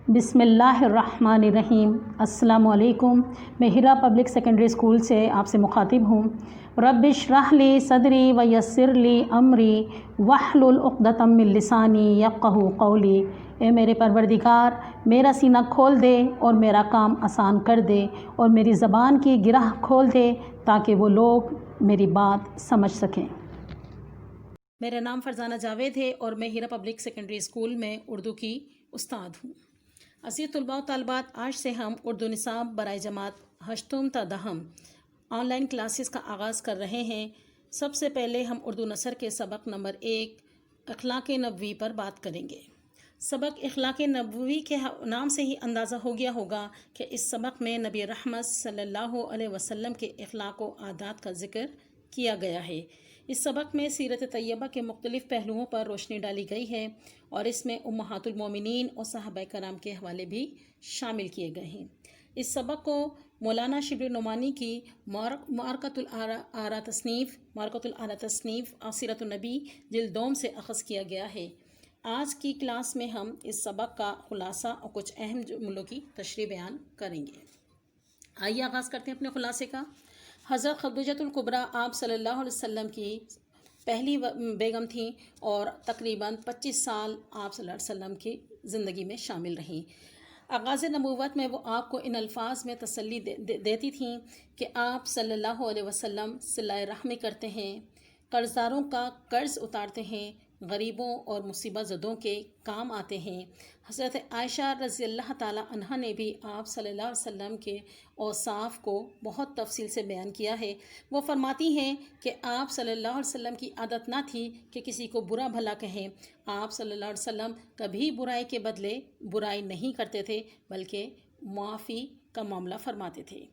بسم اللہ الرحمن الرحیم۔ السلام علیکم۔ میں ہیرا پبلک سیکنڈری اسکول سے آپ سے مخاطب ہوں۔ رب اشرح لی صدری ویسر لی امری واحلل عقدۃ من لسانی یفقہوا قولی۔ اے میرے پروردگار، میرا سینہ کھول دے اور میرا کام آسان کر دے اور میری زبان کی گرہ کھول دے تاکہ وہ لوگ میری بات سمجھ سکیں۔ میرا نام فرزانہ جاوید ہے اور میں ہیرا پبلک سیکنڈری اسکول میں اردو کی استاد ہوں۔ عزیز طلباء و طالبات، آج سے ہم اردو نصاب برائے جماعت ہشتم تا دہم آن لائن کلاسز کا آغاز کر رہے ہیں۔ سب سے پہلے ہم اردو نثر کے سبق نمبر 1 اخلاق نبوی پر بات کریں گے۔ سبق اخلاق نبوی کے نام سے ہی اندازہ ہو گیا ہوگا کہ اس سبق میں نبی رحمت صلی اللہ علیہ وسلم کے اخلاق و عادات کا ذکر کیا گیا ہے۔ اس سبق میں سیرت طیبہ کے مختلف پہلوؤں پر روشنی ڈالی گئی ہے اور اس میں امہات المومنین اور صحابہ کرام کے حوالے بھی شامل کیے گئے ہیں۔ اس سبق کو مولانا شبلی نعمانی کی معرکۃ الآراء تصنیف سیرت النبی جلد دوم سے اخذ کیا گیا ہے۔ آج کی کلاس میں ہم اس سبق کا خلاصہ اور کچھ اہم جملوں کی تشریح بیان کریں گے۔ آئیے آغاز کرتے ہیں اپنے خلاصے کا۔ حضرت خدیجۃ الکبریٰ آپ صلی اللہ علیہ وسلم کی پہلی بیگم تھیں اور تقریباً 25 سال آپ صلی اللہ علیہ وسلم کی زندگی میں شامل رہیں۔ آغاز نبوت میں وہ آپ کو ان الفاظ میں تسلی دیتی تھیں کہ آپ صلی اللہ علیہ وسلم صلہ رحمی کرتے ہیں، قرض داروں کا قرض اتارتے ہیں، غریبوں اور مصیبت زدوں کے کام آتے ہیں۔ حضرت عائشہ رضی اللہ تعالی عنہا نے بھی آپ صلی اللہ علیہ وسلم کے اوصاف کو بہت تفصیل سے بیان کیا ہے۔ وہ فرماتی ہیں کہ آپ صلی اللہ علیہ وسلم کی عادت نہ تھی کہ کسی کو برا بھلا کہیں۔ آپ صلی اللہ علیہ وسلم کبھی برائی کے بدلے برائی نہیں کرتے تھے بلکہ معافی کا معاملہ فرماتے تھے۔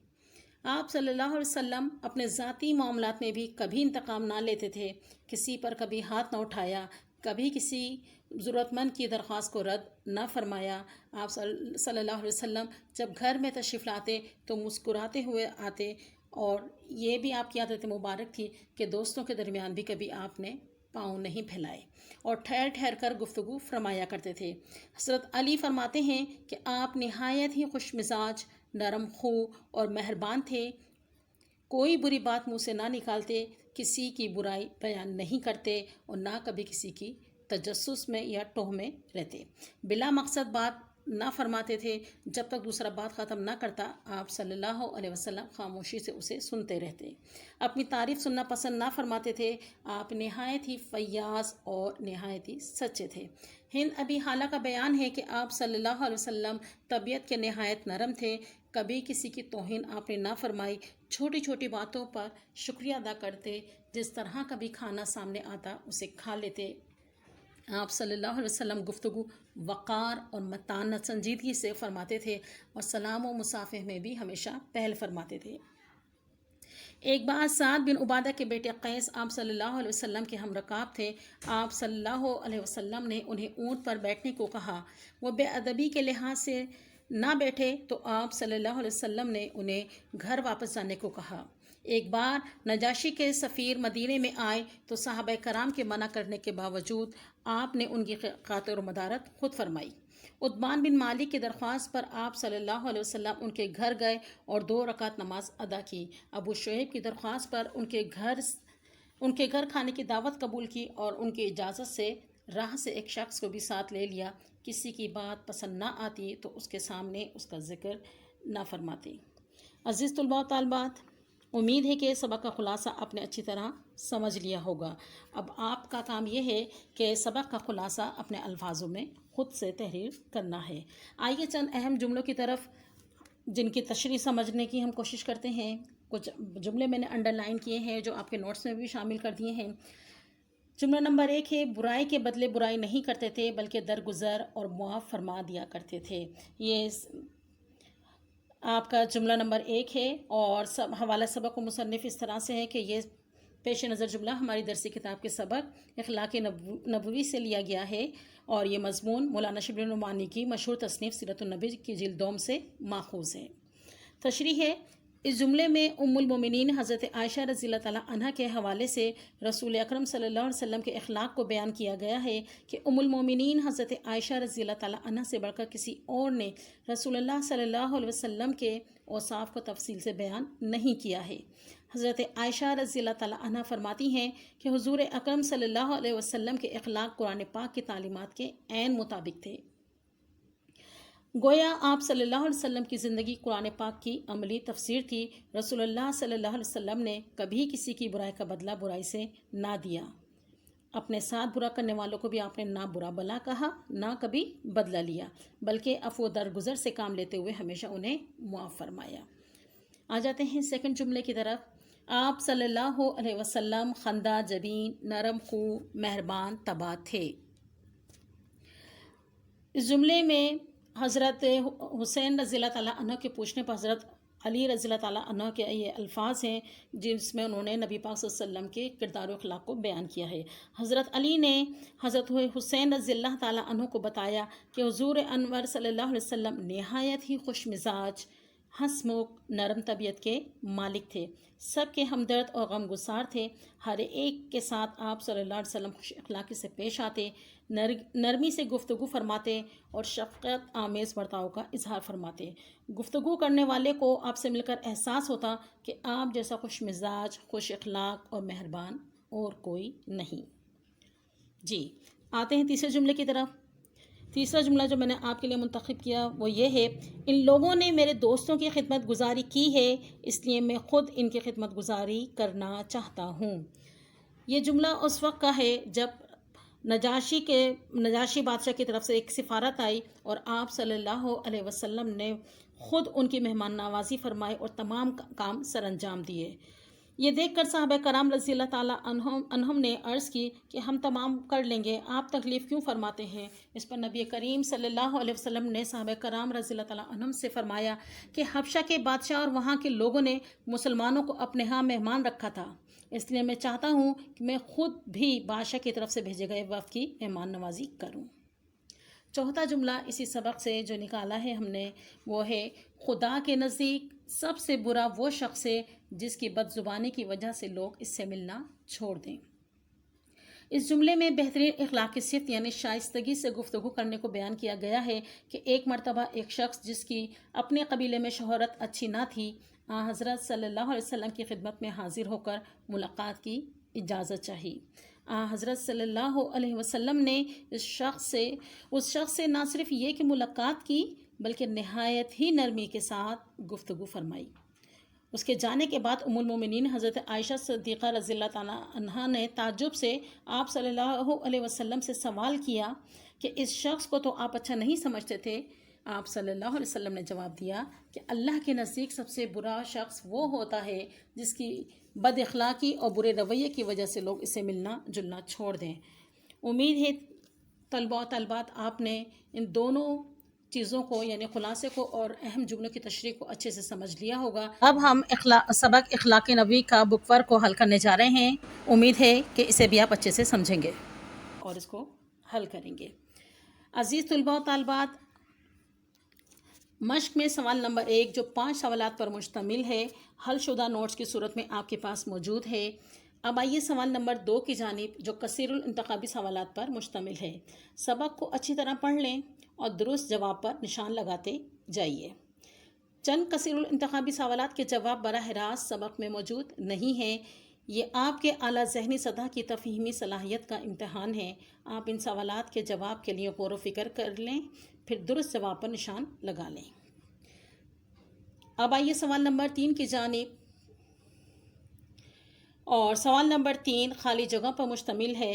آپ صلی اللہ علیہ وسلم اپنے ذاتی معاملات میں بھی کبھی انتقام نہ لیتے تھے، کسی پر کبھی ہاتھ نہ اٹھایا، کبھی کسی ضرورت مند کی درخواست کو رد نہ فرمایا۔ آپ صلی اللہ علیہ وسلم جب گھر میں تشریف لاتے تو مسکراتے ہوئے آتے اور یہ بھی آپ کی عادت مبارک تھی کہ دوستوں کے درمیان بھی کبھی آپ نے پاؤں نہیں پھیلائے اور ٹھہر ٹھہر کر گفتگو فرمایا کرتے تھے۔ حضرت علی فرماتے ہیں کہ آپ نہایت ہی خوش مزاج، نرم خو اور مہربان تھے، کوئی بری بات منہ سے نہ نکالتے، کسی کی برائی بیان نہیں کرتے اور نہ کبھی کسی کی تجسس میں یا ٹوہ میں رہتے، بلا مقصد بات نہ فرماتے تھے۔ جب تک دوسرا بات ختم نہ کرتا آپ صلی اللہ علیہ وسلم خاموشی سے اسے سنتے رہتے، اپنی تعریف سننا پسند نہ فرماتے تھے۔ آپ نہایت ہی فیاض اور نہایت ہی سچے تھے۔ ہند ابی حالہ کا بیان ہے کہ آپ صلی اللہ علیہ وسلم طبیعت کے نہایت نرم تھے، کبھی کسی کی توہین آپ نے نہ فرمائی، چھوٹی چھوٹی باتوں پر شکریہ ادا کرتے، جس طرح کبھی کھانا سامنے آتا اسے کھا لیتے۔ آپ صلی اللہ علیہ وسلم گفتگو وقار اور متانت سنجیدگی سے فرماتے تھے اور سلام و مصافحہ میں بھی ہمیشہ پہل فرماتے تھے۔ ایک بار سعد بن عبادہ کے بیٹے قیس آپ صلی اللہ علیہ وسلم کے ہم رکاب تھے۔ آپ صلی اللہ علیہ وسلم نے انہیں اونٹ پر بیٹھنے کو کہا، وہ بے ادبی کے لحاظ سے نہ بیٹھے تو آپ صلی اللہ علیہ وسلم نے انہیں گھر واپس جانے کو کہا۔ ایک بار نجاشی کے سفیر مدینے میں آئے تو صحابہ کرام کے منع کرنے کے باوجود آپ نے ان کی خاطر و مدارت خود فرمائی۔ عتبان بن مالک کی درخواست پر آپ صلی اللہ علیہ وسلم ان کے گھر گئے اور 2 رکعت نماز ادا کی۔ ابو شعیب کی درخواست پر ان کے گھر کھانے کی دعوت قبول کی اور ان کی اجازت سے راہ سے ایک شخص کو بھی ساتھ لے لیا۔ کسی کی بات پسند نہ آتی تو اس کے سامنے اس کا ذکر نہ فرماتے۔ عزیز طلباء و طالبات، امید ہے کہ سبق کا خلاصہ آپ نے اچھی طرح سمجھ لیا ہوگا۔ اب آپ کا کام یہ ہے کہ سبق کا خلاصہ اپنے الفاظوں میں خود سے تحریر کرنا ہے۔ آئیے چند اہم جملوں کی طرف جن کی تشریح سمجھنے کی ہم کوشش کرتے ہیں۔ کچھ جملے میں نے انڈر لائن کیے ہیں جو آپ کے نوٹس میں بھی شامل کر دیے ہیں۔ جملہ نمبر 1 ہے، برائی کے بدلے برائی نہیں کرتے تھے بلکہ درگزر اور معاف فرما دیا کرتے تھے۔ یہ آپ کا جملہ نمبر 1 ہے اور حوالہ سبق و مصنف اس طرح سے ہے کہ یہ پیش نظر جملہ ہماری درسی کتاب کے سبق اخلاق نبوی سے لیا گیا ہے اور یہ مضمون مولانا شبلی نعمانی کی مشہور تصنیف سیرت النبی کی جلد دوم سے ماخوذ ہے۔ تشریح ہے، اس جملے میں ام المومنین حضرت عائشہ رضی اللہ تعالیٰ عنہ کے حوالے سے رسول اکرم صلی اللہ علیہ وسلم کے اخلاق کو بیان کیا گیا ہے کہ ام المومنین حضرت عائشہ رضی اللہ تعالیٰ عنہ سے بڑھ کر کسی اور نے رسول اللہ صلی اللہ علیہ وسلم کے اوصاف کو تفصیل سے بیان نہیں کیا ہے۔ حضرت عائشہ رضی اللہ تعالیٰ عنہ فرماتی ہیں کہ حضور اکرم صلی اللہ علیہ وسلم کے اخلاق قرآن پاک کی تعلیمات کے عین مطابق تھے۔ گویا آپ صلی اللہ علیہ وسلم کی زندگی قرآن پاک کی عملی تفسیر تھی۔ رسول اللہ صلی اللہ علیہ وسلم نے کبھی کسی کی برائی کا بدلہ برائی سے نہ دیا۔ اپنے ساتھ برا کرنے والوں کو بھی آپ نے نہ برا بلا کہا، نہ کبھی بدلہ لیا، بلکہ عفو درگزر سے کام لیتے ہوئے ہمیشہ انہیں معاف فرمایا۔ آ جاتے ہیں سیکنڈ جملے کی طرف۔ آپ صلی اللہ علیہ وسلم خندہ جبین، نرم خو، مہربان طبع تھے۔ اس جملے میں حضرت حسین رضی اللہ تعالیٰ عنہ کے پوچھنے پر حضرت علی رضی اللہ تعالیٰ عنہ کے یہ الفاظ ہیں جس میں انہوں نے نبی پاک صلی اللہ علیہ وسلم کے کردار و اخلاق کو بیان کیا ہے۔ حضرت علی نے حضرت حسین رضی اللہ تعالیٰ عنہ کو بتایا کہ حضور انور صلی اللہ علیہ وسلم نہایت ہی خوش مزاج، ہنس مکھ، نرم طبیعت کے مالک تھے، سب کے ہمدرد اور غم گسار تھے۔ ہر ایک کے ساتھ آپ صلی اللہ علیہ وسلم خوش اخلاقی سے پیش آتے، نرمی سے گفتگو فرماتے اور شفقت آمیز برتاؤ کا اظہار فرماتے۔ گفتگو کرنے والے کو آپ سے مل کر احساس ہوتا کہ آپ جیسا خوش مزاج، خوش اخلاق اور مہربان اور کوئی نہیں۔ جی آتے ہیں تیسرے جملے کی طرف۔ تیسرا جملہ جو میں نے آپ کے لیے منتخب کیا وہ یہ ہے، ان لوگوں نے میرے دوستوں کی خدمت گزاری کی ہے، اس لیے میں خود ان کی خدمت گزاری کرنا چاہتا ہوں۔ یہ جملہ اس وقت کا ہے جب نجاشی بادشاہ کی طرف سے ایک سفارت آئی اور آپ صلی اللہ علیہ وسلم نے خود ان کی مہمان نوازی فرمائی اور تمام کام سر انجام دیے۔ یہ دیکھ کر صحابہ کرام رضی اللہ تعالیٰ عنہم نے عرض کی کہ ہم تمام کر لیں گے، آپ تکلیف کیوں فرماتے ہیں؟ اس پر نبی کریم صلی اللہ علیہ وسلم نے صحابہ کرام رضی اللہ تعالیٰ عنہم سے فرمایا کہ حبشہ کے بادشاہ اور وہاں کے لوگوں نے مسلمانوں کو اپنے ہاں مہمان رکھا تھا، اس لیے میں چاہتا ہوں کہ میں خود بھی بادشاہ کی طرف سے بھیجے گئے وفد کی مہمان نوازی کروں۔ چوتھا جملہ اسی سبق سے جو نکالا ہے ہم نے وہ ہے، خدا کے نزدیک سب سے برا وہ شخص ہے جس کی بد زبانی کی وجہ سے لوگ اس سے ملنا چھوڑ دیں۔ اس جملے میں بہترین اخلاقی صفت یعنی شائستگی سے گفتگو کرنے کو بیان کیا گیا ہے کہ ایک مرتبہ ایک شخص جس کی اپنے قبیلے میں شہرت اچھی نہ تھی، حضرت صلی اللہ علیہ وسلم کی خدمت میں حاضر ہو کر ملاقات کی اجازت چاہی۔ حضرت صلی اللہ علیہ وسلم نے اس شخص سے نہ صرف یہ کہ ملاقات کی بلکہ نہایت ہی نرمی کے ساتھ گفتگو فرمائی۔ اس کے جانے کے بعد ام المومنین حضرت عائشہ صدیقہ رضی اللہ تعالیٰ عنہا نے تعجب سے آپ صلی اللہ علیہ وسلم سے سوال کیا کہ اس شخص کو تو آپ اچھا نہیں سمجھتے تھے؟ آپ صلی اللہ علیہ وسلم نے جواب دیا کہ اللہ کے نزدیک سب سے برا شخص وہ ہوتا ہے جس کی بد اخلاقی اور برے رویے کی وجہ سے لوگ اسے ملنا جلنا چھوڑ دیں۔ امید ہے طلباء و طالبات آپ نے ان دونوں چیزوں کو یعنی خلاصے کو اور اہم جملوں کی تشریح کو اچھے سے سمجھ لیا ہوگا۔ اب ہم سبق اخلاق نبوی کا بک ورک کو حل کرنے جا رہے ہیں۔ امید ہے کہ اسے بھی آپ اچھے سے سمجھیں گے اور اس کو حل کریں گے۔ عزیز طلباء و طالبات، مشق میں سوال نمبر 1 جو 5 سوالات پر مشتمل ہے، حل شدہ نوٹس کی صورت میں آپ کے پاس موجود ہے۔ اب آئیے سوال نمبر 2 کی جانب جو کثیر الانتخابی سوالات پر مشتمل ہے۔ سبق کو اچھی طرح پڑھ لیں اور درست جواب پر نشان لگاتے جائیے۔ چند کثیر الانتخابی سوالات کے جواب براہ راست سبق میں موجود نہیں ہیں۔ یہ آپ کے اعلیٰ ذہنی سطح کی تفہیمی صلاحیت کا امتحان ہے۔ آپ ان سوالات کے جواب کے لیے غور و فکر کر لیں، پھر درست جواب پر نشان لگا لیں۔ اب آئیے سوال نمبر 3 کی جانب، اور سوال نمبر 3 خالی جگہوں پر مشتمل ہے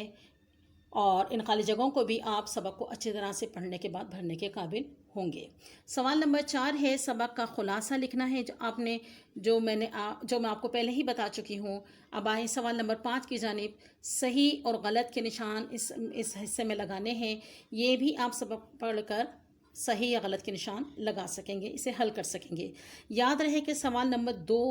اور ان خالی جگہوں کو بھی آپ سبق کو اچھی طرح سے پڑھنے کے بعد بھرنے کے قابل ہوں گے۔ سوال نمبر 4 ہے سبق کا خلاصہ لکھنا ہے جو میں آپ کو پہلے ہی بتا چکی ہوں۔ اب آئیں سوال نمبر 5 کی جانب، صحیح اور غلط کے نشان اس حصے میں لگانے ہیں۔ یہ بھی آپ سبق پڑھ کر صحیح یا غلط کے نشان لگا سکیں گے، اسے حل کر سکیں گے۔ یاد رہے کہ سوال نمبر 2،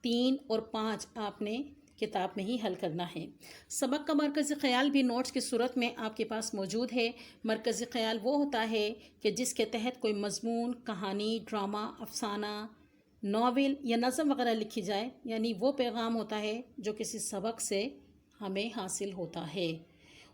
3 اور 5 آپ نے کتاب میں ہی حل کرنا ہے۔ سبق کا مرکزی خیال بھی نوٹس کی صورت میں آپ کے پاس موجود ہے۔ مرکزی خیال وہ ہوتا ہے کہ جس کے تحت کوئی مضمون، کہانی، ڈرامہ، افسانہ ناول یا نظم وغیرہ لکھی جائے، یعنی وہ پیغام ہوتا ہے جو کسی سبق سے ہمیں حاصل ہوتا ہے۔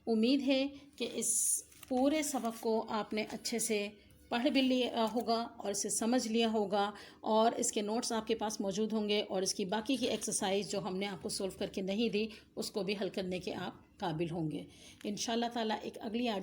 امید ہے کہ اس پورے سبق کو آپ نے اچھے سے پڑھ بھی لیا ہوگا اور اسے سمجھ لیا ہوگا، اور اس کے نوٹس آپ کے پاس موجود ہوں گے، اور اس کی باقی کی ایکسرسائز جو ہم نے آپ کو سولو کر کے نہیں دی اس کو بھی حل کرنے کے آپ قابل ہوں گے۔ انشاءاللہ تعالیٰ ایک اگلی آڈیو